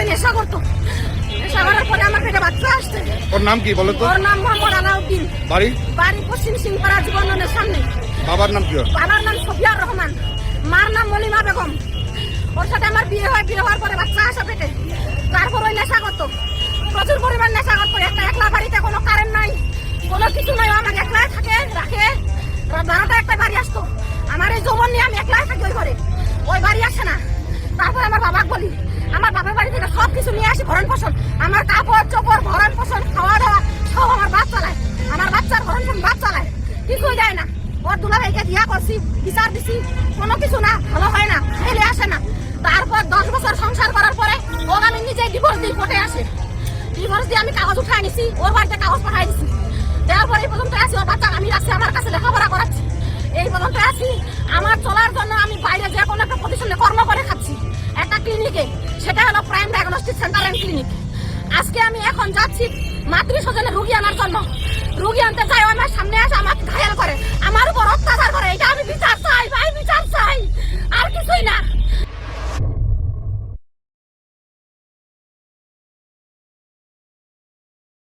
নেশা করতো, নেশা করার পরে আমার পেটে বাচ্চা আসছে। ওর নাম কি বলো তো? ওর নাম মোহাম্মদ আলাউদ্দিন। বাড়ি? বাড়ি পশ্চিম সিংপাড়া জীবনের সামনে। বাবার নাম কি? বাবার নাম সফিয়ার রহমান, মার নাম মলিমা বেগম। ওর সাথে আমার বিয়ে হয়, বিয়ে হওয়ার পরে বাচ্চা আসে পেটে। তারপর ওই নেশা করতো, প্রচুর পরিমাণ নেশা করতো। একটা একলা বাড়িতে কোনো কারেন্ট নাই, কোনো কিছু নাই, আমার একলাই থাকে রাখে। রাত একটা বাড়ি আসতো, আমার এই যৌবন নিয়ে আমি একলাই থাকি ওই ঘরে, ওই বাড়ি আসে না। তারপর আমার বাবাকে বলি, আমার বাবার বাড়ি থেকে সব কিছু নিয়ে আসি, ভরণ পোষণ, আমার কাপড় চোপড়, ভরণ পোষণ, খাওয়া দাওয়া সব আমার বাপ চালায়। আমার বাচ্চার ভরণ পোষণ বাপ চালায়, কিছুই দেয় না। ওর দুলাভাইকে দিয়া করছি, বিচার দিছি, কোনো কিছু না, ভালো হয় না, ফেলে আসে না। তারপর 10 বছর সংসার করার পরে ওর আমি নিজে ডিভোর্স দিই, কোর্টে আসে। ডিভোর্স দিয়ে আমি কাগজ উঠাই নিছি, ওর বাড়িতে কাগজ পাঠাই দিছি। দেওয়ার পরে এই পর্যন্ত আছি, ওর বাচ্চা আমি রাখছি, আমার কাছে লেখাপড়া করাচ্ছি। এই পর্যন্ত আছি, আমার চলার জন্য আমি বাইরে যে কোনো একটা প্রতিষ্ঠানে কর্ম করে খাচ্ছি, একটা ক্লিনিকে, সেটা হলো prime diagnostic centre and clinic. আজকে আমি এখন যাচ্ছি মাতৃ স্বজনে রুগী আনার জন্য। রুগী আনতে যাই, আমার সামনে আসে আমার